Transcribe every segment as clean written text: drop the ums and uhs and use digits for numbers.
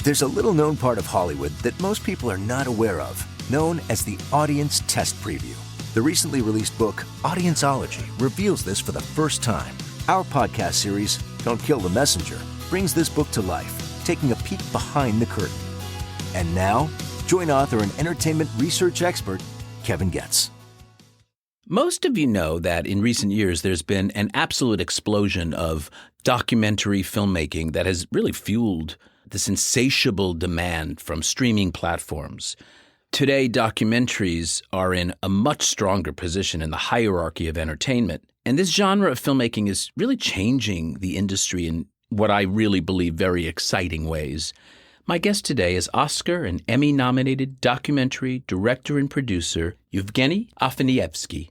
There's a little-known part of Hollywood that most people are not aware of, known as the audience test preview. The recently released book, Audienceology, reveals this for the first time. Our podcast series, Don't Kill the Messenger, brings this book to life, taking a peek behind the curtain. And now, join author and entertainment research expert, Kevin Goetz. Most of you know that in recent years there's been an absolute explosion of documentary filmmaking that has really fueled this insatiable demand from streaming platforms. Today, documentaries are in a much stronger position in the hierarchy of entertainment. And this genre of filmmaking is really changing the industry in what I really believe very exciting ways. My guest today is Oscar and Emmy-nominated documentary director and producer Evgeny Afineevsky.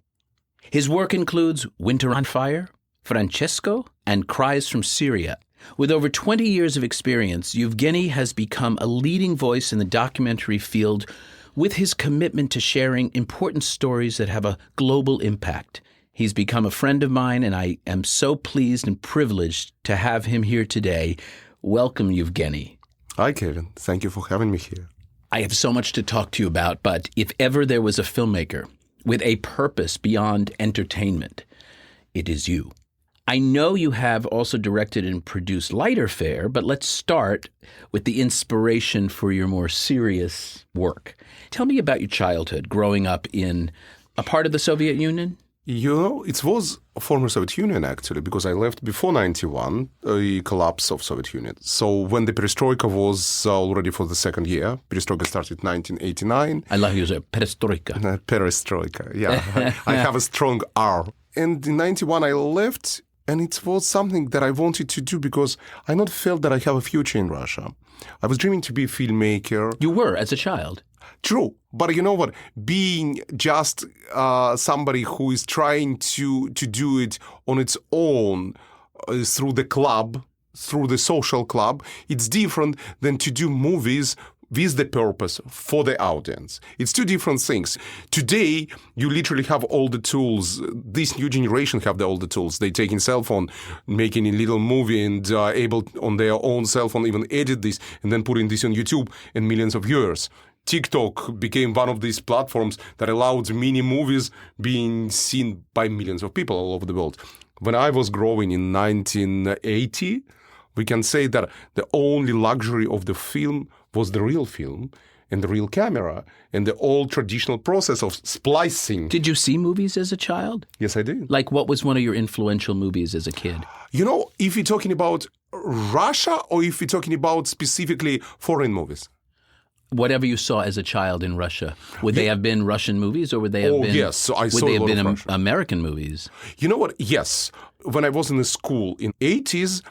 His work includes Winter on Fire, Francesco, and Cries from Syria. With over 20 years of experience, Evgeny has become a leading voice in the documentary field with his commitment to sharing important stories that have a global impact. He's become a friend of mine, and I am so pleased and privileged to have him here today. Welcome, Evgeny. Hi, Kevin. Thank you for having me here. I have so much to talk to you about, but if ever there was a filmmaker with a purpose beyond entertainment, it is you. I know you have also directed and produced lighter fare, but let's start with the inspiration for your more serious work. Tell me about your childhood, growing up in a part of the Soviet Union. You know, it was former Soviet Union, actually, because I left before 91, a collapse of Soviet Union. So when the perestroika was already for the second year, perestroika started in 1989. I love you say perestroika. Perestroika, yeah. I have a strong R. And in 91 I left, and it was something that I wanted to do because I not felt that I have a future in Russia. I was dreaming to be a filmmaker. You were, as a child. True. But you know what? Being just somebody who is trying to do it on its own through the club, through the social club, it's different than to do movies with the purpose for the audience. It's two different things. Today, you literally have all the tools. This new generation have all the tools. They take in cell phone, making a little movie and able on their own cell phone even edit this and then putting this on YouTube and millions of viewers. TikTok became one of these platforms that allowed mini movies being seen by millions of people all over the world. When I was growing in 1980, we can say that the only luxury of the film was the real film and the real camera and the old traditional process of splicing. Did you see movies as a child? Yes, I did. Like, what was one of your influential movies as a kid? You know, if you're talking about Russia or if you're talking about specifically foreign movies? Whatever you saw as a child in Russia, would they have been Russian movies or would they have been? Yes, so I would saw they a have lot been of Russia. American movies? You know what? Yes. When I was in the school in 80s,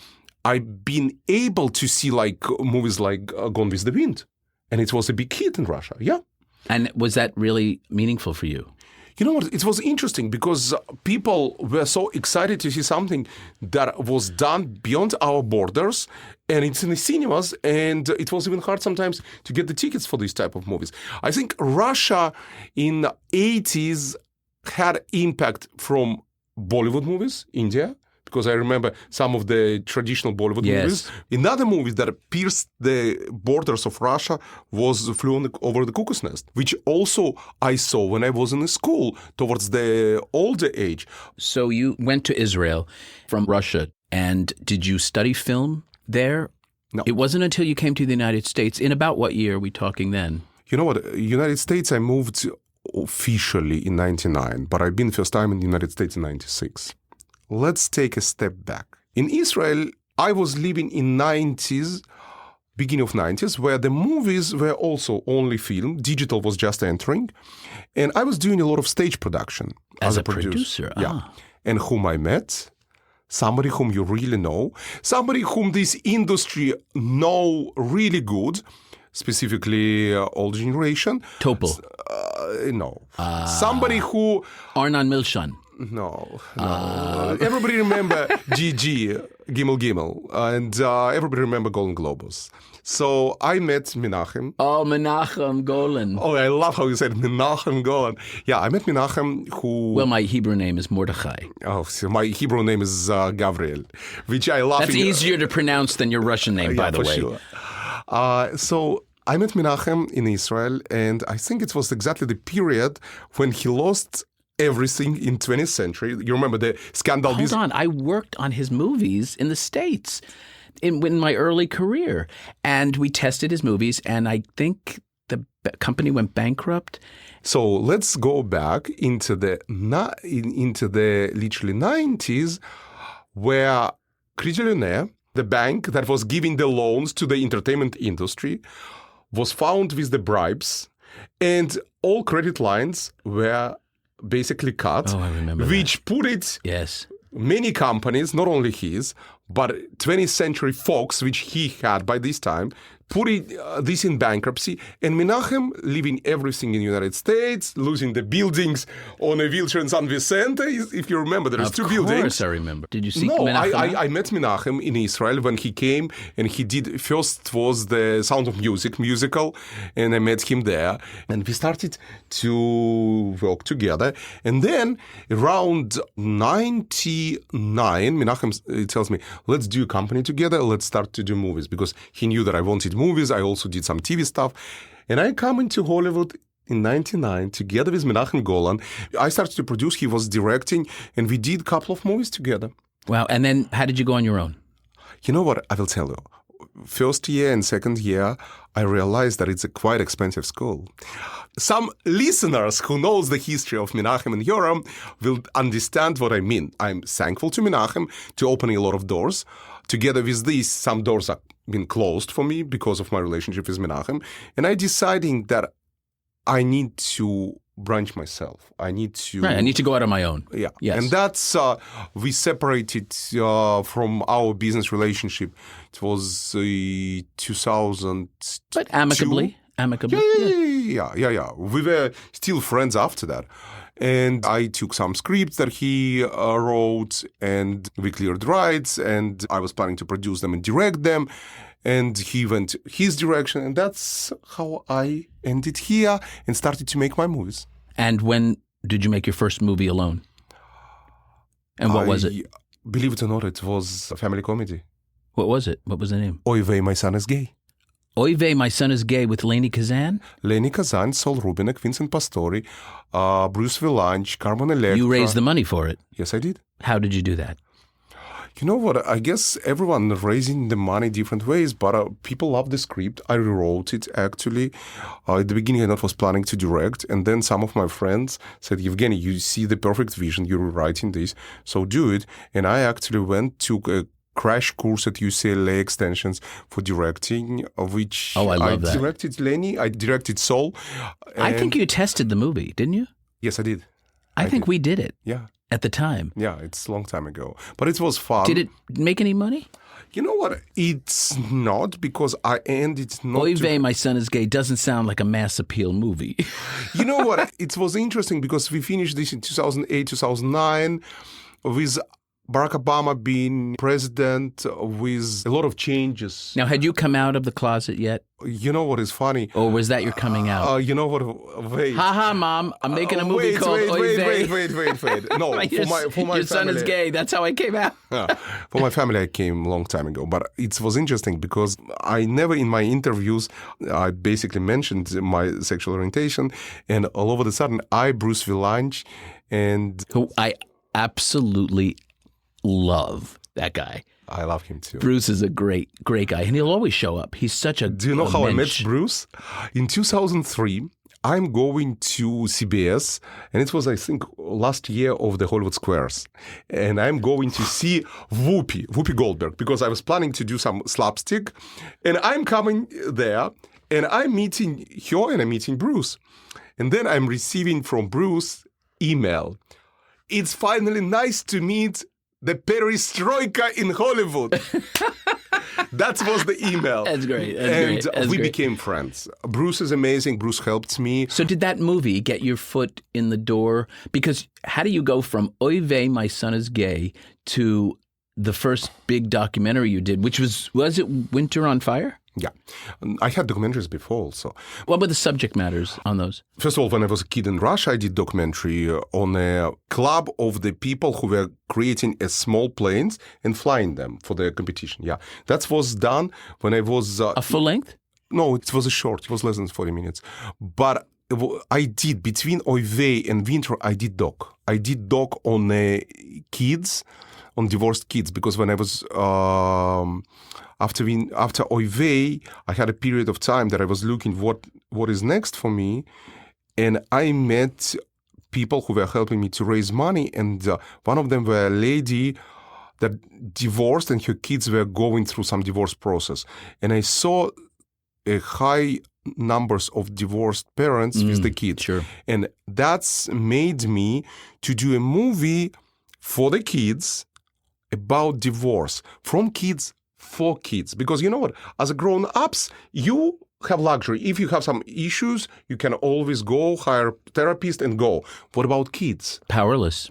I've been able to see like movies like Gone with the Wind. And it was a big hit in Russia. Yeah. And was that really meaningful for you? You know what? It was interesting because people were so excited to see something that was done beyond our borders, and it's in the cinemas, and it was even hard sometimes to get the tickets for these type of movies. I think Russia in the 80s had impact from Bollywood movies, India, because I remember some of the traditional Bollywood movies. Another movie that pierced the borders of Russia was Flew Over the Cuckoo's Nest, which also I saw when I was in school towards the older age. So you went to Israel from Russia, and did you study film there? No. It wasn't until you came to the United States. In about what year are we talking then? You know what? United States, I moved officially in 99, but I've been first time in the United States in 96. Let's take a step back. In Israel, I was living in 90s, beginning of 90s, where the movies were also only film. Digital was just entering. And I was doing a lot of stage production. As a producer? Yeah. And whom I met, somebody whom you really know, somebody whom this industry know really good, specifically old generation. Topol? No. Somebody who... Arnon Milchan? No. Everybody remember GG, Gimel Gimel, and everybody remember Golden Globus. So I met Menahem. Oh, Menahem Golan. Oh, I love how you said Menahem Golan. Yeah, I met Menahem who... Well, my Hebrew name is Mordechai. Oh, so my Hebrew name is Gabriel, which I love. That's easier to pronounce than your Russian name, by the way. For sure. So I met Menahem in Israel, and I think it was exactly the period when he lost everything in 20th century. You remember the scandal? Hold on. I worked on his movies in the States in my early career. And we tested his movies, and I think the company went bankrupt. So let's go back into the literally 90s, where Crédit Lyonnais, the bank that was giving the loans to the entertainment industry, was found with the bribes, and all credit lines were basically cut. Oh, I remember which put it, yes, many companies, not only his, but 20th Century Fox, which he had by this time, put this in bankruptcy. And Menahem, leaving everything in the United States, losing the buildings on a wheelchair in San Vicente. If you remember, there's two buildings. Of course I remember. Did you see No, Menahem? I met Menahem in Israel when he came, and he did, first was the Sound of Music musical, and I met him there. And we started to work together. And then around 99, Menahem tells me, let's do a company together, let's start to do movies, because he knew that I wanted movies. I also did some TV stuff. And I come into Hollywood in 99 together with Menahem Golan. I started to produce, he was directing, and we did a couple of movies together. Wow. And then how did you go on your own? You know what? I will tell you. First year and second year, I realized that it's a quite expensive school. Some listeners who knows the history of Menahem and Yoram will understand what I mean. I'm thankful to Menahem to opening a lot of doors. Together with this, some doors have been closed for me because of my relationship with Menahem. And I deciding that I need to branch myself. I need to go out on my own. Yeah. Yes. And that's, we separated from our business relationship. It was 2000. But amicably. Yeah. We were still friends after that. And I took some scripts that he wrote, and we cleared rights, and I was planning to produce them and direct them. And he went his direction, and that's how I ended here and started to make my movies. And when did you make your first movie alone? And what was it? Believe it or not, it was a family comedy. What was it? What was the name? Oy vey, my son is gay. Oy vey, my son is gay with Leni Kazan? Leni Kazan, Sol Rubinek, Vincent Pastore, Bruce Vilanch, Carmen Electra. You raised the money for it? Yes, I did. How did you do that? You know what? I guess everyone raising the money different ways, but people love the script. I rewrote it, actually. At the beginning, I was planning to direct, and then some of my friends said, Evgeny, you see the perfect vision. You're writing this, so do it. And I actually went to a crash course at UCLA Extensions for directing, of which I directed Leni, I directed Sol. I think you tested the movie, didn't you? Yes, I did. I think we did it. Yeah. At the time. Yeah, it's a long time ago. But it was fun. Did it make any money? You know what? It's not, because I ended not Oy vey, my son is gay doesn't sound like a mass appeal movie. You know what? It was interesting because we finished this in 2008, 2009 with Barack Obama being president, with a lot of changes. Now, had you come out of the closet yet? You know what is funny? Or was that your coming out? You know what? Wait. Ha, Mom, I'm making a movie called Oy vey. Wait. No, for my your son family. is gay. That's how I came out. For my family, I came a long time ago. But it was interesting because I never, in my interviews, I basically mentioned my sexual orientation. And all of a sudden, Bruce Vilanch, and who I absolutely love that guy. I love him too. Bruce is a great guy, and he'll always show up. He's such a Do you know how I met Bruce? In 2003, I'm going to CBS, and it was, I think, last year of the Hollywood Squares. And I'm going to see Whoopi Goldberg, because I was planning to do some slapstick. And I'm coming there, and I'm meeting her, and I'm meeting Bruce. And then I'm receiving from Bruce email. It's finally nice to meet the perestroika in Hollywood. That was the email. That's great. We became friends. Bruce is amazing. Bruce helped me. So did that movie get your foot in the door? Because how do you go from Oy vey, my son is gay to the first big documentary you did, which was it Winter on Fire? Yeah. I had documentaries before also. What were the subject matters on those? First of all, when I was a kid in Russia, I did documentary on a club of the people who were creating small planes and flying them for the competition. Yeah. That was done when I was... a full length? No, it was a short. It was less than 40 minutes. But I did, between Oivey and Winter, I did doc. I did doc on kids, on divorced kids, because when I was, after Oivey, I had a period of time that I was looking what is next for me. And I met people who were helping me to raise money. And one of them were a lady that divorced and her kids were going through some divorce process. And I saw a high numbers of divorced parents with the kids. Sure. And that's made me to do a movie for the kids about divorce, from kids for kids. Because you know what? As a grown-ups, you have luxury. If you have some issues, you can always go hire a therapist and go. What about kids? Powerless.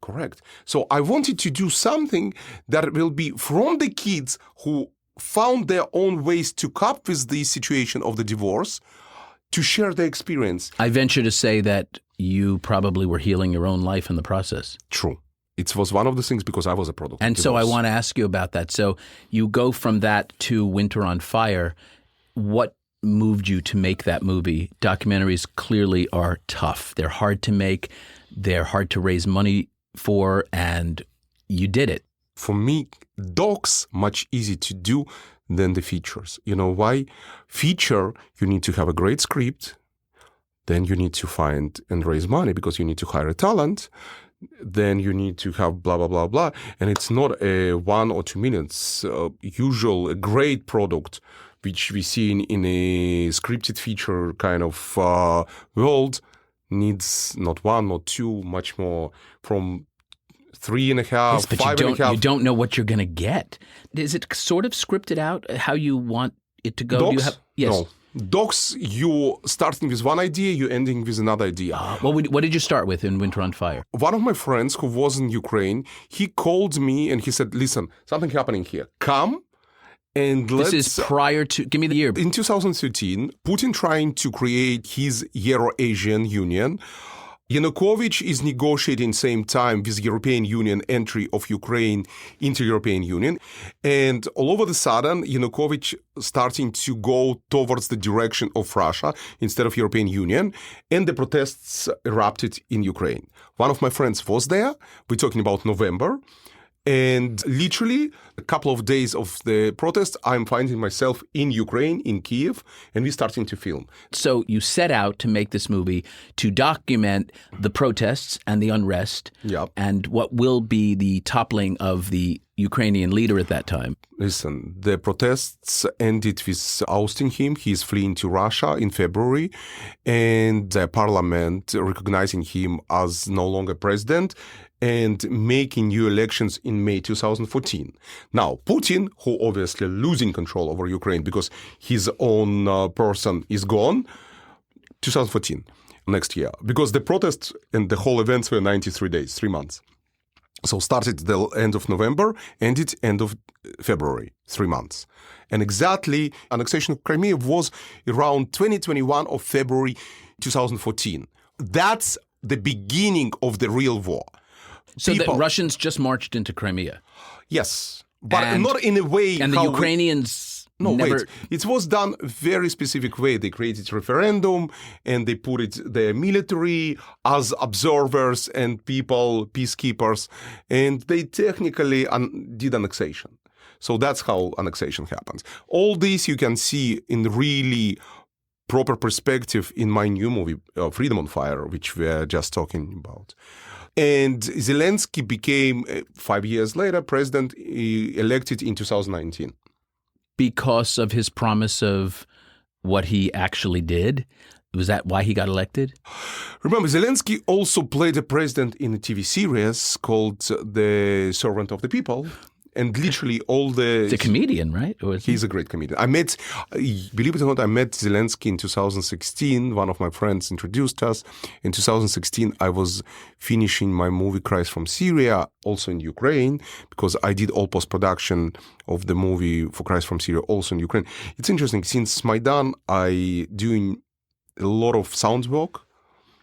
Correct. So I wanted to do something that will be from the kids who found their own ways to cope with the situation of the divorce, to share their experience. I venture to say that you probably were healing your own life in the process. True. It was one of the things because I was a product. And so I want to ask you about that. So you go from that to Winter on Fire. What moved you to make that movie? Documentaries clearly are tough. They're hard to make. They're hard to raise money for, and you did it. For me, docs much easier to do than the features. You know why? Feature, you need to have a great script. Then you need to find and raise money because you need to hire a talent. Then you need to have blah, blah, blah, blah. And it's not a 1 or 2 minutes. A great product, which we see in a scripted feature kind of world, needs not 1, not 2, much more, from 3.5, yes, but 5.5. You don't know what you're going to get. Is it sort of scripted out how you want it to go? Docs? Do you have, yes. No. Docs, you starting with one idea, you ending with another idea. What did you start with in Winter on Fire? One of my friends who was in Ukraine, he called me and he said, listen, something happening here. Come and let's... This is prior to... Give me the year. In 2013, Putin trying to create his Euro-Asian Union. Yanukovych is negotiating same time with European Union entry of Ukraine into European Union. And all over the sudden, Yanukovych starting to go towards the direction of Russia instead of European Union. And the protests erupted in Ukraine. One of my friends was there. We're talking about November. And literally a couple of days of the protest, I'm finding myself in Ukraine, in Kiev, and we're starting to film. So you set out to make this movie to document the protests and the unrest and what will be the toppling of the Ukrainian leader at that time. Listen, the protests ended with ousting him. He's fleeing to Russia in February, and the parliament recognizing him as no longer president and making new elections in May 2014. Now, Putin, who obviously losing control over Ukraine because his own person is gone, 2014, next year, because the protests and the whole events were 93 days, 3 months. So started the end of November, ended end of February, 3 months. And exactly annexation of Crimea was around 2021 of February 2014. That's the beginning of the real war. So the Russians just marched into Crimea? Yes, but not in a way... And the Ukrainians never... Wait. It was done very specific way. They created referendum and they put the military as observers and people, peacekeepers, and they technically did annexation. So that's how annexation happens. All this you can see in really proper perspective in my new movie, Freedom on Fire, which we are just talking about. And Zelensky became, 5 years later, president elected in 2019. Because of his promise of what he actually did? Was that why he got elected? Remember, Zelensky also played a president in a TV series called The Servant of the People. And literally all the... He's a comedian, right? He's a great comedian. Believe it or not, I met Zelensky in 2016. One of my friends introduced us. In 2016, I was finishing my movie Cries from Syria, also in Ukraine, because I did all post-production of the movie for Cries from Syria, also in Ukraine. It's interesting, since Maidan, I doing a lot of sound work.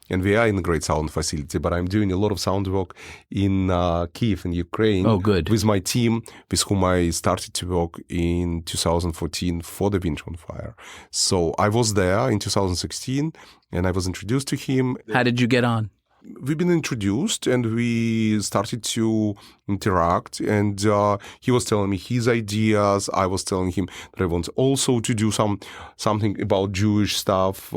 and we are in a great sound facility, but I'm doing a lot of sound work in Kiev in Ukraine. Oh, good. With my team, with whom I started to work in 2014 for The Winter on Fire. So I was there in 2016 and I was introduced to him. How did you get on? We've been introduced and we started to interact, and he was telling me his ideas. I was telling him that I want also to do something about Jewish stuff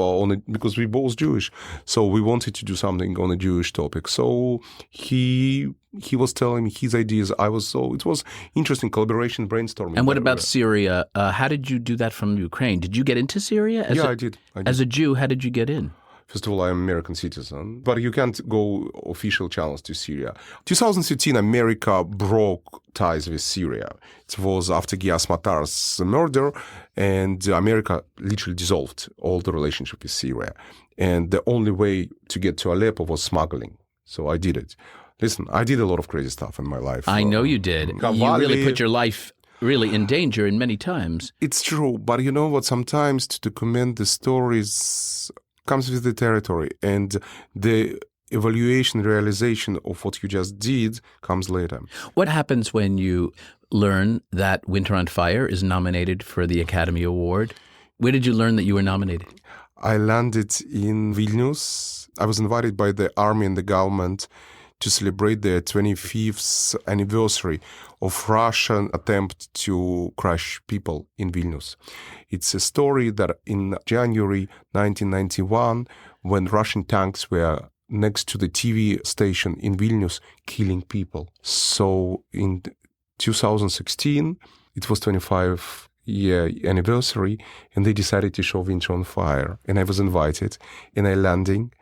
because we're both Jewish. So we wanted to do something on a Jewish topic. So he was telling me his ideas. It was interesting collaboration, brainstorming. And what about Syria? How did you do that from Ukraine? Did you get into Syria? I did. As a Jew, how did you get in? First of all, I'm an American citizen, but you can't go official channels to Syria. 2013, America broke ties with Syria. It was after Giyas Matar's murder, and America literally dissolved all the relationship with Syria. And the only way to get to Aleppo was smuggling. So I did it. Listen, I did a lot of crazy stuff in my life. I know you did. You really put your life really in danger in many times. It's true, but you know what? Sometimes to document the stories comes with the territory, and the evaluation, realization of what you just did comes later. What happens when you learn that Winter on Fire is nominated for the Academy Award? Where did you learn that you were nominated? I landed in Vilnius. I was invited by the army and the government to celebrate the 25th anniversary of Russian attempt to crush people in Vilnius. It's a story that in January 1991, when Russian tanks were next to the TV station in Vilnius, killing people. So in 2016, it was 25-year anniversary, and they decided to show Winter on Fire. And I was invited, and I landing,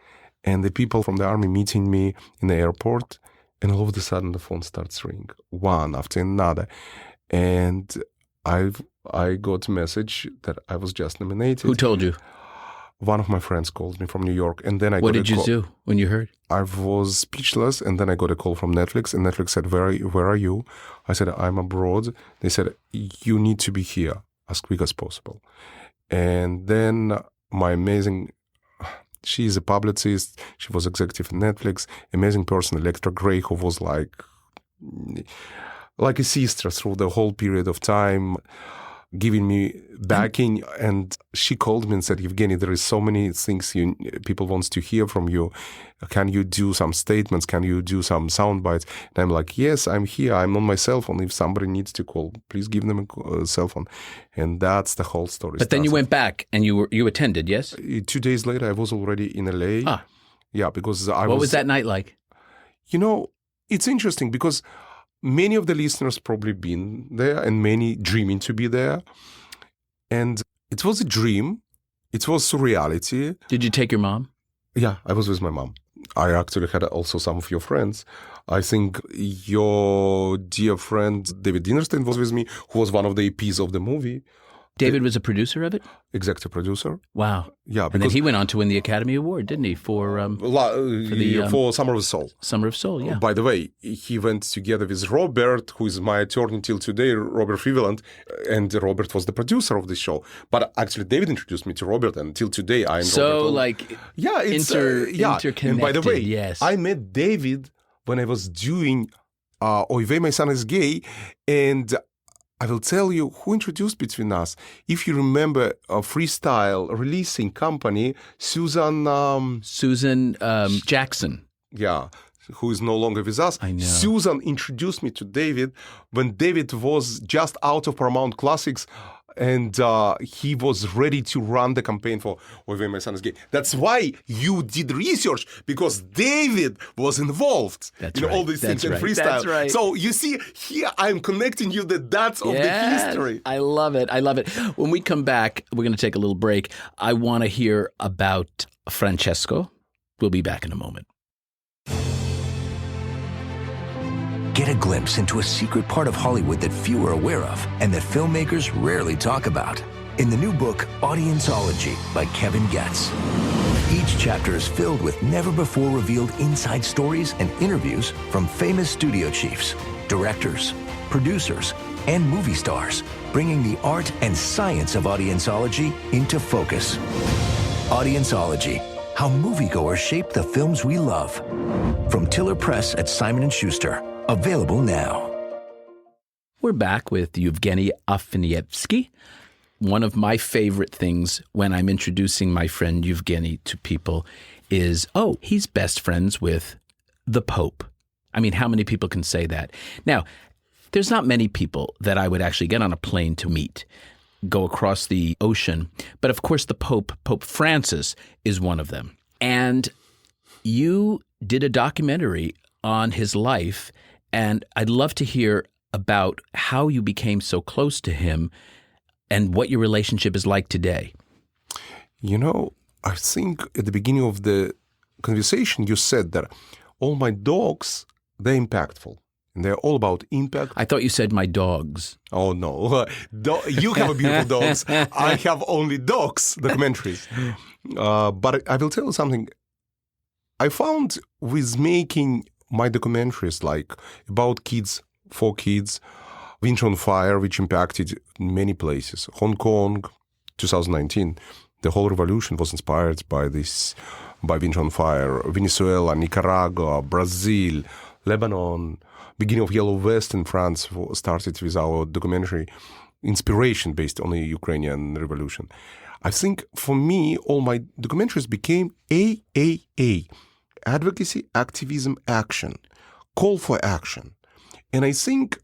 and the people from the army meeting me in the airport, and all of a sudden the phone starts ringing, one after another. And I got a message that I was just nominated. Who told you? One of my friends called me from New York, and then What did you do when you heard? I was speechless, and then I got a call from Netflix, and Netflix said, where are you? I said, I'm abroad. They said, you need to be here as quick as possible. And then my amazing, she is a publicist, she was executive at Netflix, amazing person, Electra Gray, who was like a sister through the whole period of time, giving me backing. And she called me and said, Evgeny, there is so many things people want to hear from you. Can you do some statements? Can you do some sound bites? And I'm like, yes, I'm here. I'm on my cell phone. If somebody needs to call, please give them a cell phone. And that's the whole story. But then you went back and you attended, yes? 2 days later, I was already in LA. Ah. Yeah, because What was that night like? You know, it's interesting because many of the listeners probably been there and many dreaming to be there. And it was a dream. It was surreality. Did you take your mom? Yeah, I was with my mom. I actually had also some of your friends. I think your dear friend David Dinerstein was with me, who was one of the APs of the movie. David was a producer of it? Executive producer. Wow. Yeah, and then he went on to win the Academy Award, didn't he, for Summer of Soul. Summer of Soul, yeah. By the way, he went together with Robert, who is my attorney till today, Robert Friveland, and Robert was the producer of the show. But actually, David introduced me to Robert, and till today, I'm interconnected. And by the way, yes. I met David when I was doing Oy My Son is Gay, and I will tell you who introduced between us. If you remember a freestyle releasing company, Susan Jackson. Yeah, who is no longer with us. I know. Susan introduced me to David when David was just out of Paramount Classics, and he was ready to run the campaign for Oy My Son is Gay. That's why you did research, because David was involved in all these things in freestyle. That's right. So you see, here I'm connecting you the dots of the history. I love it. I love it. When we come back, we're going to take a little break. I want to hear about Francesco. We'll be back in a moment. Get a glimpse into a secret part of Hollywood that few are aware of and that filmmakers rarely talk about. In the new book, Audienceology by Kevin Goetz. Each chapter is filled with never-before-revealed inside stories and interviews from famous studio chiefs, directors, producers, and movie stars, bringing the art and science of audienceology into focus. Audienceology, how moviegoers shape the films we love. From Tiller Press at Simon & Schuster. Available now. We're back with Evgeny Afineevsky. One of my favorite things when I'm introducing my friend Evgeny to people is, he's best friends with the Pope. I mean, how many people can say that? Now, there's not many people that I would actually get on a plane to meet, go across the ocean. But of course, the Pope, Pope Francis, is one of them. And you did a documentary on his life, and I'd love to hear about how you became so close to him and what your relationship is like today. I think at the beginning of the conversation, you said that all my dogs, they're impactful. And they're all about impact. I thought you said my dogs. Oh, no. You have a beautiful dogs. I have only dogs, documentaries. But I will tell you something. I found with making my documentaries, like about kids, for kids, Winter on Fire, which impacted many places. Hong Kong, 2019, the whole revolution was inspired by Winter on Fire. Venezuela, Nicaragua, Brazil, Lebanon, beginning of Yellow Vest in France started with our documentary inspiration based on the Ukrainian revolution. I think for me, all my documentaries became AAA, advocacy, activism, action, call for action. And I think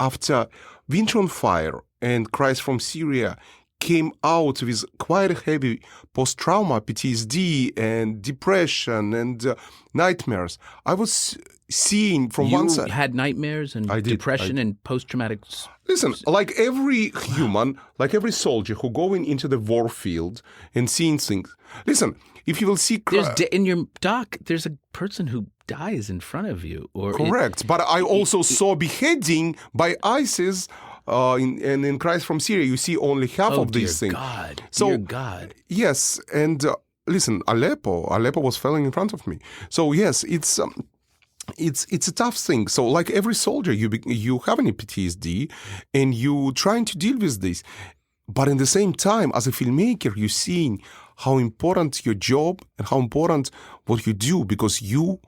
after Winter on Fire and Cries from Syria came out with quite a heavy post-trauma, PTSD and depression and nightmares, I was seeing from one side. You had nightmares and depression and post-traumatic... Listen, like every human, like every soldier who going into the war field and seeing things. Listen, if you will see... in your doc, there's a person who dies in front of you. Correct. But I also saw beheading by ISIS in Cries from Syria. You see only half of these things. Dear God. Yes. And listen, Aleppo was falling in front of me. So yes, it's a tough thing. So like every soldier, you have any PTSD and you trying to deal with this. But in the same time, as a filmmaker, you're seeing how important your job and how important what you do, because you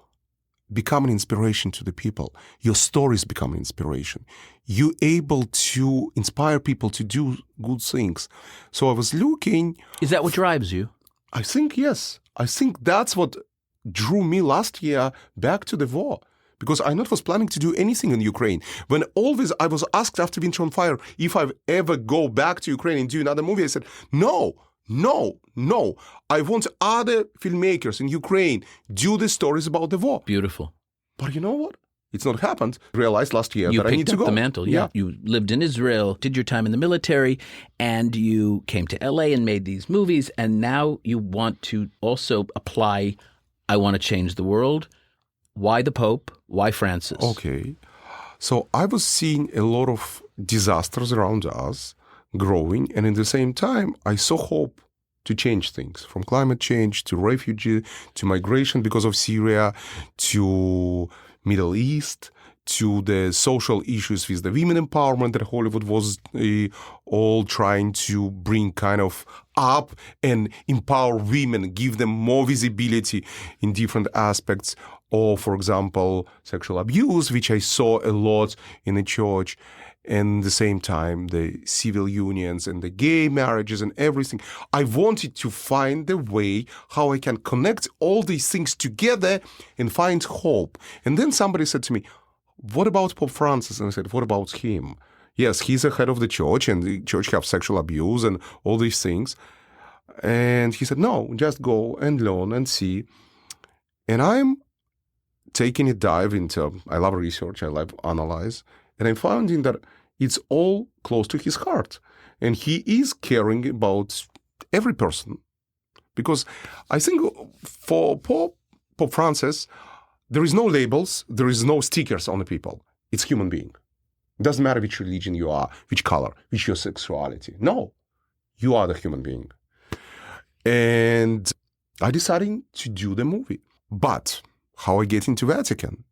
become an inspiration to the people. Your stories become an inspiration. You're able to inspire people to do good things. So I was looking... Is that what drives you? I think, yes. I think that's what drew me last year back to the war. Because I not was planning to do anything in Ukraine. When always I was asked after Winter on Fire if I ever go back to Ukraine and do another movie, I said, no. I want other filmmakers in Ukraine do the stories about the war. Beautiful. But you know what? It's not happened. Realized last year that I need to go. You picked up the mantle, yeah. You lived in Israel, did your time in the military, and you came to LA and made these movies, and now you want to also apply, I want to change the world. Why the Pope? Why Francis? Okay. So I was seeing a lot of disasters around us growing, and at the same time, I saw hope to change things, from climate change to refugee, to migration because of Syria, to Middle East, to the social issues with the women empowerment that Hollywood was all trying to bring kind of up and empower women, give them more visibility in different aspects. Or, for example, sexual abuse, which I saw a lot in the church. And at the same time, the civil unions and the gay marriages and everything. I wanted to find a way how I can connect all these things together and find hope. And then somebody said to me, what about Pope Francis? And I said, what about him? Yes, he's the head of the church and the church have sexual abuse and all these things. And he said, no, just go and learn and see. And I'm taking a dive into, I love research, I love analyze. And I'm finding that it's all close to his heart. And he is caring about every person. Because I think for Pope Francis, there is no labels, there is no stickers on the people. It's human being. It doesn't matter which religion you are, which color, which your sexuality. No, you are the human being. And I decided to do the movie. But how I get into Vatican?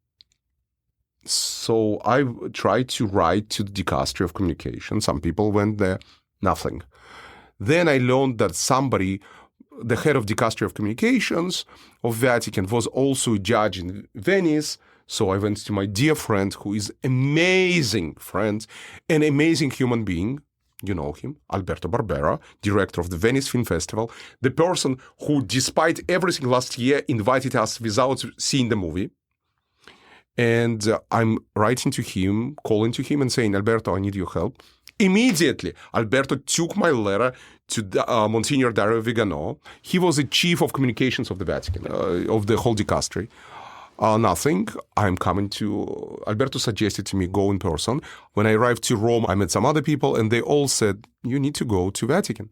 So I tried to write to the Dicastery of Communication. Some people went there, nothing. Then I learned that somebody the head of dicastery of communications of Vatican, was also a judge in Venice. So I went to my dear friend, who is amazing friend, an amazing human being. You know him, Alberto Barbera, director of the Venice Film Festival, the person who, despite everything last year, invited us without seeing the movie. And I'm writing to him, calling to him and saying, Alberto, I need your help. Immediately, Alberto took my letter to Monsignor Dario Vigano. He was the chief of communications of the Vatican, of the whole dicastery. Nothing. I'm coming to... Alberto suggested to me go in person. When I arrived to Rome, I met some other people, and they all said, you need to go to Vatican.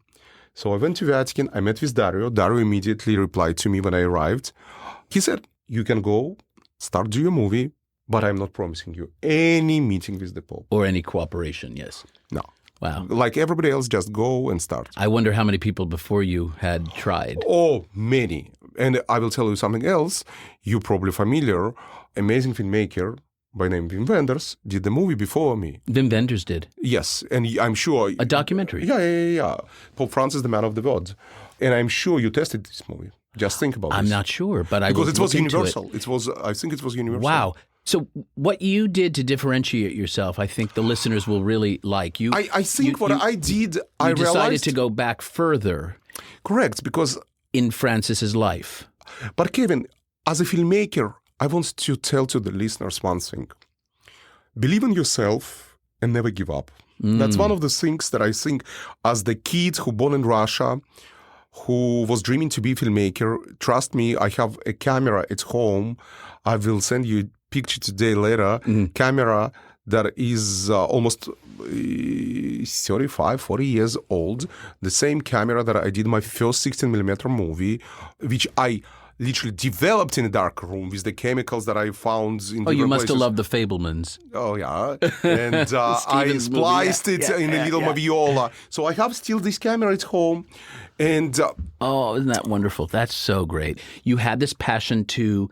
So I went to Vatican. I met with Dario. Dario immediately replied to me when I arrived. He said, you can go, start do your movie, but I'm not promising you any meeting with the Pope. Or any cooperation, yes. No. Wow. Like everybody else, just go and start. I wonder how many people before you had tried. Oh, many. And I will tell you something else. You're probably familiar. Amazing filmmaker by name Wim Wenders did the movie before me. Wim Wenders did? Yes. And I'm sure... A documentary? Yeah. Pope Francis, the Man of the World. And I'm sure you tested this movie. Just think about it. I'm not sure, but I because will it was look into universal. I think it was universal. Wow. So what you did to differentiate yourself, I think the listeners will really like. I think what I did, I realized... You decided to go back further. Correct, because... In Francis's life. But Kevin, as a filmmaker, I want to tell to the listeners one thing. Believe in yourself and never give up. That's one of the things that I think as the kid who born in Russia, who was dreaming to be a filmmaker, trust me, I have a camera at home. I will send you a picture today later. Camera that is almost 35, 40 years old. The same camera that I did my first 16mm movie, which I literally developed in a dark room with the chemicals that I found in you must places. have loved the Fabelmans. Oh, yeah. And I spliced it in a little Moviola. So I have still this camera at home. And oh, isn't that wonderful? That's so great. You had this passion to,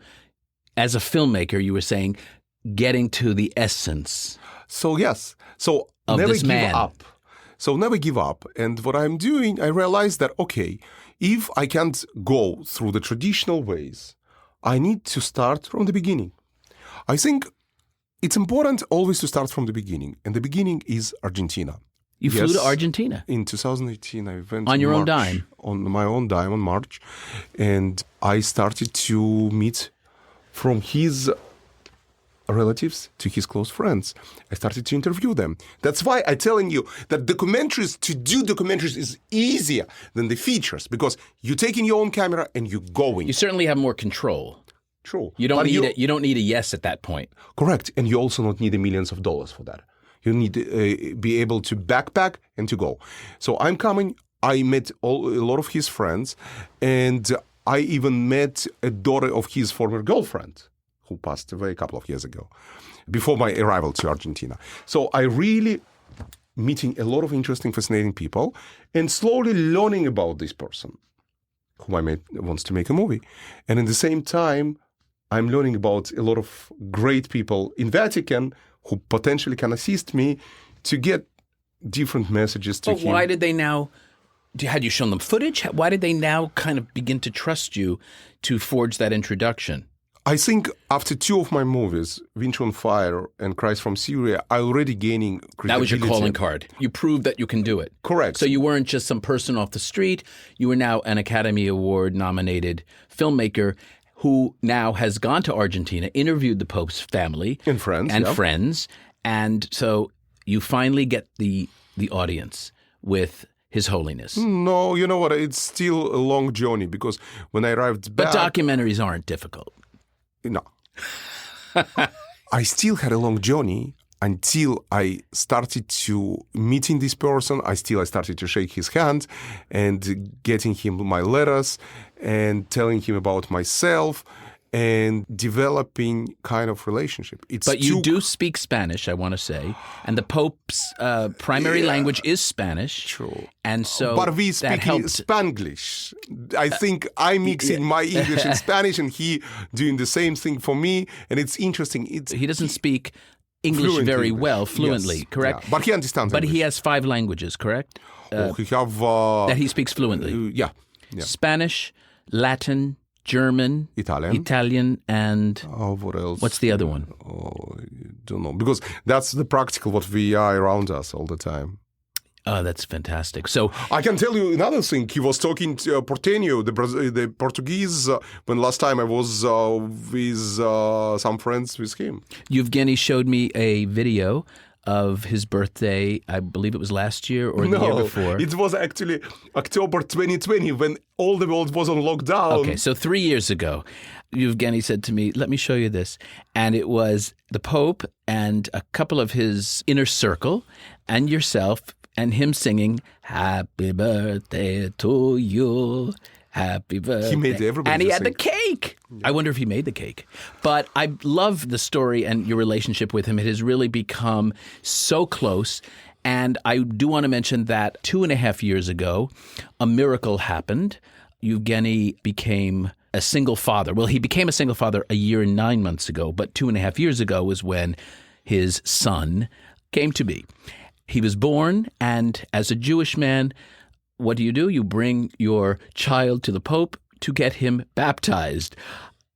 as a filmmaker, you were saying, getting to the essence. So, yes. So, of never this give man. up. So, never give up. And what I'm doing, I realized that, okay, if I can't go through the traditional ways, I need to start from the beginning. I think it's important always to start from the beginning. And the beginning is Argentina. You flew to Argentina? In 2018, I went on your March, own dime? On my own dime, on March. And I started to meet from his relatives to his close friends. I started to interview them. That's why I'm telling you that to do documentaries is easier than the features, because you take in your own camera and you go in. You certainly have more control. True. You don't need a yes at that point. Correct. And you also don't need millions of dollars for that. You need to be able to backpack and to go. So I'm coming. I met a lot of his friends, and I even met a daughter of his former girlfriend, who passed away a couple of years ago, before my arrival to Argentina. So I really meeting a lot of interesting, fascinating people, and slowly learning about this person, whom I met wants to make a movie. And at the same time, I'm learning about a lot of great people in Vatican who potentially can assist me to get different messages to him. But why did they now... Had you shown them footage? Why did they now kind of begin to trust you to forge that introduction? I think after two of my movies, Winter on Fire and Cries from Syria, I already gaining credibility. That was your calling card. You proved that you can do it. Correct. So you weren't just some person off the street. You were now an Academy Award nominated filmmaker who now has gone to Argentina, interviewed the Pope's family and friends, and so you finally get the audience with His Holiness. No, you know what? It's still a long journey, because when I arrived back... But documentaries aren't difficult. No. I still had a long journey until I started to meeting this person. I started to shake his hand and getting him my letters and telling him about myself and developing kind of relationship. But you do speak Spanish, I want to say, and the Pope's primary language is Spanish. True. And so but we speak Spanglish. I think I mixing my English and Spanish, and he doing the same thing for me. And it's interesting. He doesn't speak English very well, fluently, yes. correct? Yeah. But he understands But English. he has 5 languages, correct? He have... that he speaks fluently. Yeah. Spanish, Latin, German, Italian, and what else? What's the other one? I don't know, because that's the practical what we are around us all the time. Oh, that's fantastic. So I can tell you another thing. He was talking to Porteño, the Portuguese, when last time I was with some friends with him. Evgeny showed me a video of his birthday. I believe it was last year or the year before. It was actually October 2020 when all the world was on lockdown. Okay, so 3 years ago, Evgeny said to me, let me show you this. And it was the Pope and a couple of his inner circle and yourself and him singing, "Happy birthday to you, happy birthday." He made everybody and he had sing. the cake. Yeah. I wonder if he made the cake. But I love the story and your relationship with him. It has really become so close. And I do want to mention that 2.5 years ago, a miracle happened. Evgeny became a single father. Well, he became a single father 1 year and 9 months ago, but 2.5 years ago was when his son came to be. He was born, and as a Jewish man, what do? You bring your child to the Pope to get him baptized.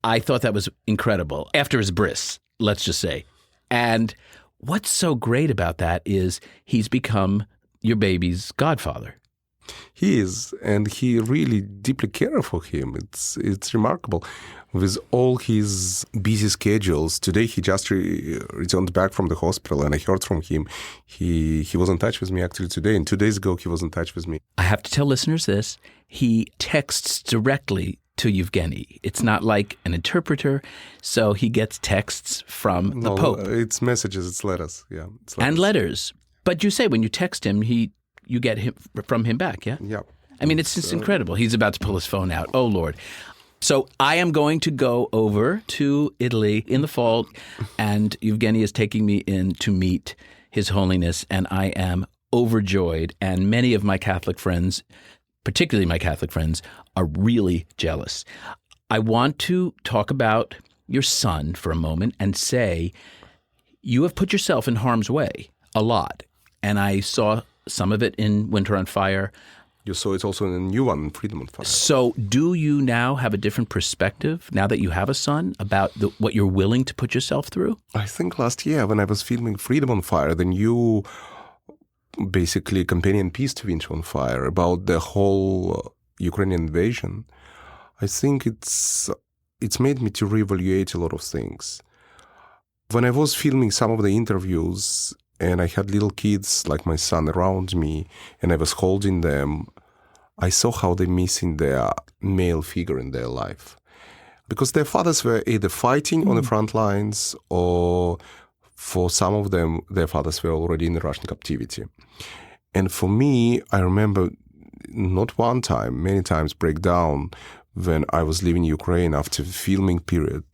I thought that was incredible. After his bris, let's just say. And what's so great about that is he's become your baby's godfather. He is, and he really deeply cares for him. It's remarkable. With all his busy schedules, today he just returned back from the hospital, and I heard from him. He was in touch with me actually today, and 2 days ago he was in touch with me. I have to tell listeners this. He texts directly to Evgeny. It's not like an interpreter, so he gets texts from the Pope. It's messages, it's letters, yeah. It's letters. And letters. But you say when you text him, you get him from him back, yeah? Yeah. I mean, it's just incredible. He's about to pull his phone out. Oh, Lord. So I am going to go over to Italy in the fall, and Evgeny is taking me in to meet His Holiness, and I am overjoyed. And many of my Catholic friends, particularly my Catholic friends, are really jealous. I want to talk about your son for a moment and say you have put yourself in harm's way a lot. And I saw some of it in Winter on Fire. You saw it also in a new one, Freedom on Fire. So do you now have a different perspective, now that you have a son, about what you're willing to put yourself through? I think last year when I was filming Freedom on Fire, the new basically companion piece to Winter on Fire about the whole Ukrainian invasion, I think it's made me to reevaluate a lot of things. When I was filming some of the interviews and I had little kids like my son around me and I was holding them, I saw how they're missing their male figure in their life. Because their fathers were either fighting on the front lines, or for some of them, their fathers were already in Russian captivity. And for me, I remember not one time, many times break down when I was leaving Ukraine after the filming period.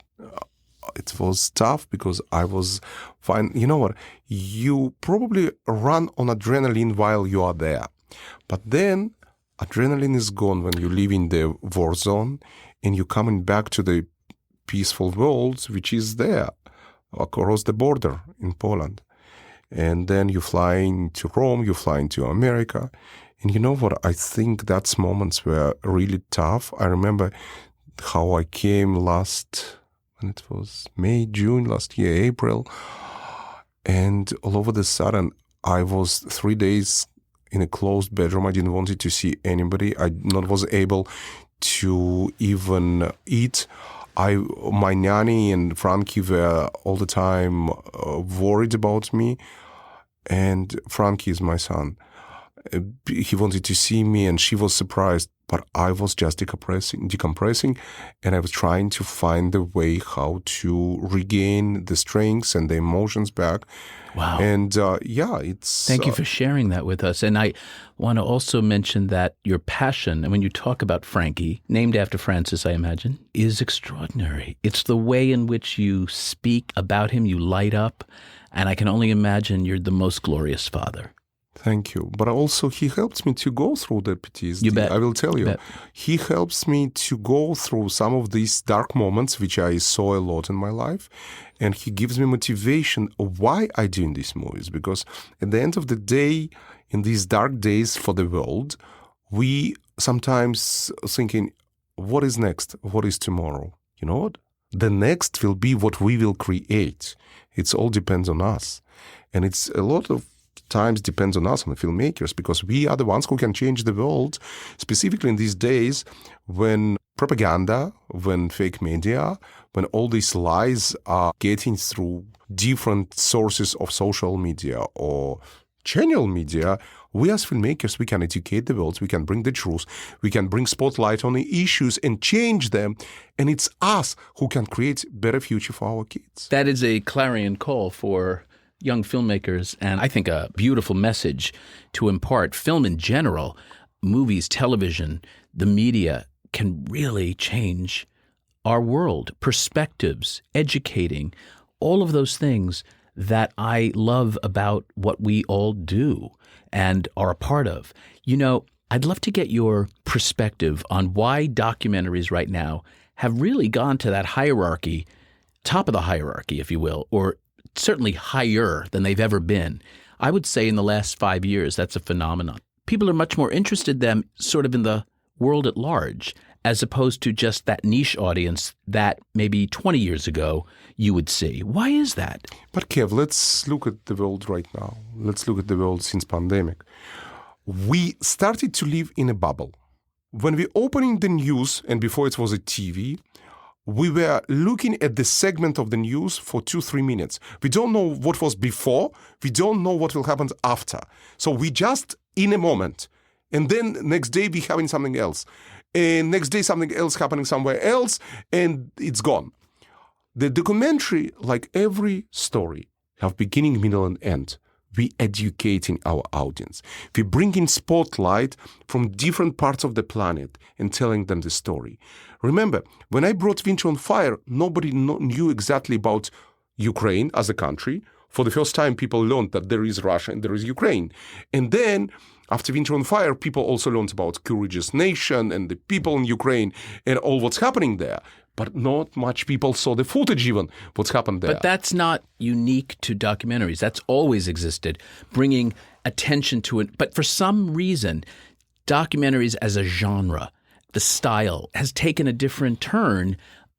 It was tough because I was fine. You know what? You probably run on adrenaline while you are there. But then adrenaline is gone when you live in the war zone and you're coming back to the peaceful world, which is there across the border in Poland. And then you fly into Rome, you fly into America. And you know what? I think those moments were really tough. I remember how I came when it was May, June last year, April. And all over the sudden, I was 3 days in a closed bedroom. I didn't want to see anybody. I not was able to even eat. My nanny and Frankie were all the time worried about me. And Frankie is my son. He wanted to see me and she was surprised, but I was just decompressing, and I was trying to find the way how to regain the strengths and the emotions back. Wow. And it's... Thank you for sharing that with us. And I want to also mention that your passion, and when you talk about Frankie, named after Francis, I imagine, is extraordinary. It's the way in which you speak about him, you light up, and I can only imagine you're the most glorious father. Thank you. But also he helps me to go through the PTSD. You bet. I will tell you. Bet. He helps me to go through some of these dark moments, which I saw a lot in my life. And he gives me motivation of why I do in these movies. Because at the end of the day, in these dark days for the world, we sometimes thinking, what is next? What is tomorrow? You know what? The next will be what we will create. It's all depends on us. And it's a lot of times depends on us, on the filmmakers, because we are the ones who can change the world, specifically in these days when propaganda, when fake media, when all these lies are getting through different sources of social media or channel media. We as filmmakers, we can educate the world, we can bring the truth, we can bring spotlight on the issues and change them. And it's us who can create a better future for our kids. That is a clarion call for young filmmakers, and I think a beautiful message to impart. Film in general, movies, television, the media can really change our world, perspectives, educating, all of those things that I love about what we all do and are a part of. You know, I'd love to get your perspective on why documentaries right now have really gone to that hierarchy, top of the hierarchy, if you will, or certainly higher than they've ever been. I would say in the last 5 years, that's a phenomenon. People are much more interested in them sort of in the world at large, as opposed to just that niche audience that maybe 20 years ago you would see. Why is that? But Kev, let's look at the world right now. Let's look at the world since pandemic. We started to live in a bubble. When we opening the news, and before it was a TV, we were looking at the segment of the news for 2-3 minutes. We don't know what was before. We don't know what will happen after. So we just in a moment. And then next day we having something else. And next day something else happening somewhere else. And it's gone. The documentary, like every story, have beginning, middle, and end. We educating our audience. We bringing spotlight from different parts of the planet and telling them the story. Remember, when I brought Winter on Fire, nobody knew exactly about Ukraine as a country. For the first time, people learned that there is Russia and there is Ukraine. And then, after Winter on Fire, people also learned about Courageous Nation and the people in Ukraine and all what's happening there. But not much people saw the footage even, what's happened there. But that's not unique to documentaries. That's always existed, bringing attention to it. But for some reason, documentaries as a genre, the style, has taken a different turn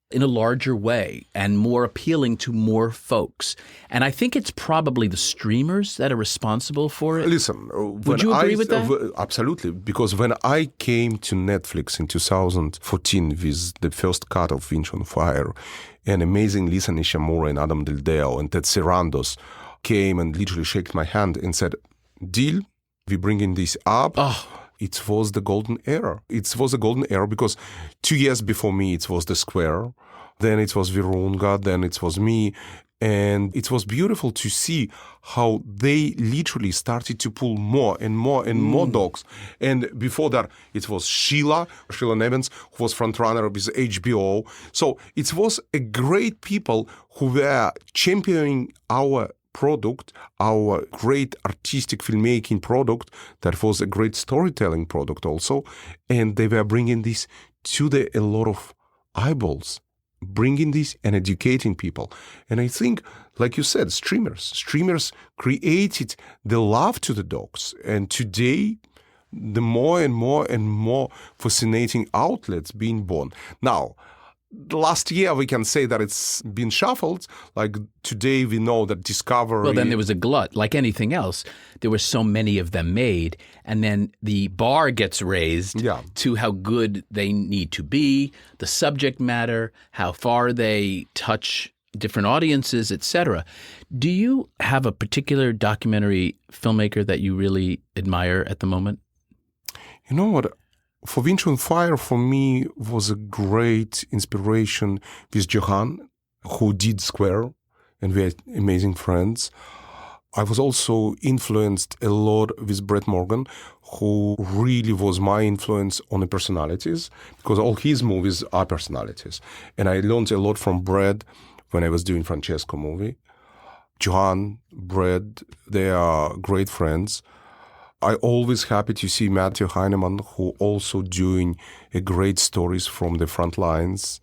in a larger way and more appealing to more folks. And I think it's probably the streamers that are responsible for it. Listen, would you agree with that? Absolutely, because when I came to Netflix in 2014 with the first cut of Winter on Fire, and amazing Lisa Nishimura and Adam Del Deo and Ted Sarandos came and literally shook my hand and said, "Deal, we bringing this up." Oh. It was the golden era. It was a golden era because 2 years before me, it was The Square. Then it was Virunga. Then it was me. And it was beautiful to see how they literally started to pull more and more and more docs. And before that, it was Sheila Nevins, who was frontrunner with HBO. So it was a great people who were championing our product, our great artistic filmmaking product, that was a great storytelling product also. And they were bringing this to a lot of eyeballs, bringing this and educating people. And I think, like you said, streamers created the love to the docs. And today, the more and more and more fascinating outlets being born. Now, last year, we can say that it's been shuffled. Like today, we know that Discovery... Well, then there was a glut. Like anything else, there were so many of them made. And then the bar gets raised to how good they need to be, the subject matter, how far they touch different audiences, etc. Do you have a particular documentary filmmaker that you really admire at the moment? You know what? For Winter on Fire, for me, was a great inspiration with Johan, who did Square, and we had amazing friends. I was also influenced a lot with Brett Morgan, who really was my influence on the personalities, because all his movies are personalities. And I learned a lot from Brett when I was doing Francesco movie. Johan, Brett, they are great friends. I always happy to see Matthew Heineman, who also doing a great stories from the front lines.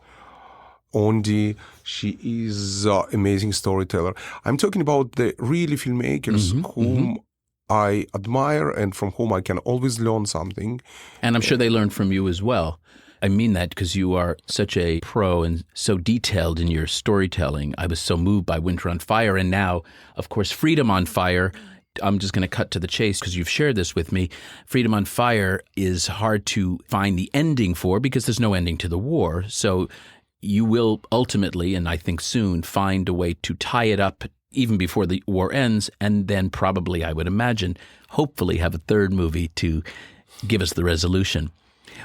Ondi, she is an amazing storyteller. I'm talking about the really filmmakers whom I admire and from whom I can always learn something. And I'm sure they learned from you as well. I mean that because you are such a pro and so detailed in your storytelling. I was so moved by Winter on Fire, and now, of course, Freedom on Fire. I'm just going to cut to the chase because you've shared this with me. Freedom on Fire is hard to find the ending for because there's no ending to the war. So you will ultimately, and I think soon, find a way to tie it up even before the war ends, and then probably, I would imagine, hopefully have a third movie to give us the resolution.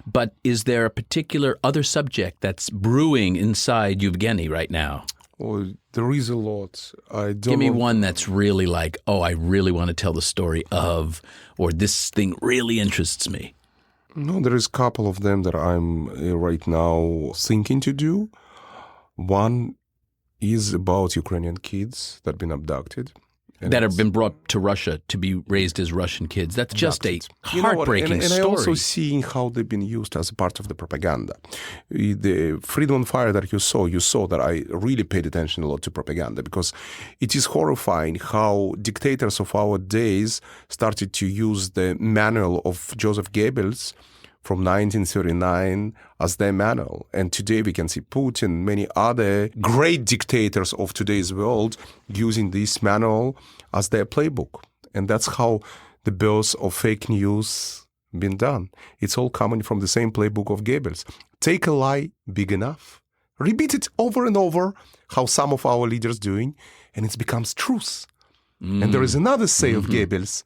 But is there a particular other subject that's brewing inside Evgeny right now? Oh, there is a lot. Give me one that's really like, oh, I really want to tell the story of, or this thing really interests me. No, there is a couple of them that I'm right now thinking to do. One is about Ukrainian kids that have been abducted. That have been brought to Russia to be raised as Russian kids. That's just a heartbreaking story. And I also seeing how they've been used as a part of the propaganda. The Freedom on Fire that you saw that I really paid attention a lot to propaganda because it is horrifying how dictators of our days started to use the manual of Joseph Goebbels from 1939 as their manual. And today we can see Putin, many other great dictators of today's world using this manual as their playbook. And that's how the birth of fake news been done. It's all coming from the same playbook of Goebbels. Take a lie big enough, repeat it over and over, how some of our leaders doing, and it becomes truth. And there is another say of Goebbels,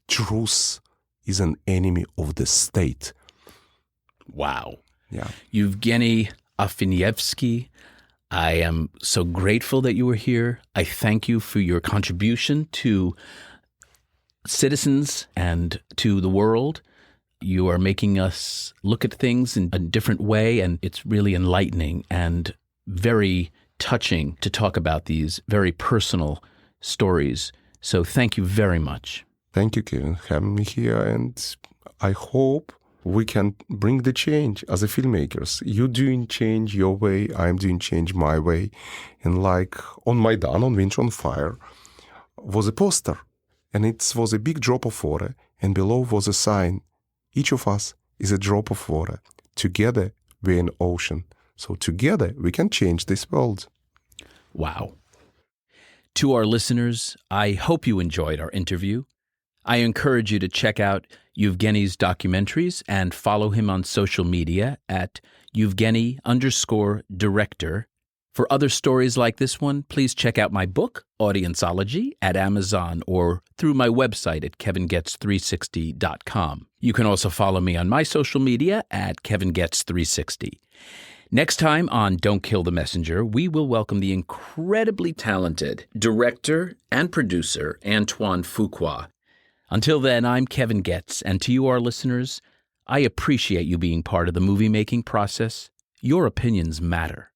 truth is an enemy of the state. Wow. Yeah. Evgeny Afineevsky, I am so grateful that you were here. I thank you for your contribution to citizens and to the world. You are making us look at things in a different way, and it's really enlightening and very touching to talk about these very personal stories. So thank you very much. Thank you, Kevin, for having me here, and I hope we can bring the change as a filmmakers. You're doing change your way, I'm doing change my way. And like on Maidan, on Winter on Fire, was a poster. And it was a big drop of water, and below was a sign. Each of us is a drop of water. Together, we're an ocean. So together, we can change this world. Wow. To our listeners, I hope you enjoyed our interview. I encourage you to check out Evgeny's documentaries and follow him on social media at Evgeny_director. For other stories like this one, please check out my book, Audienceology, at Amazon or through my website at kevingets360.com. You can also follow me on my social media at kevingets360. Next time on Don't Kill the Messenger, we will welcome the incredibly talented director and producer Antoine Fuqua. Until then, I'm Kevin Goetz, and to you, our listeners, I appreciate you being part of the movie-making process. Your opinions matter.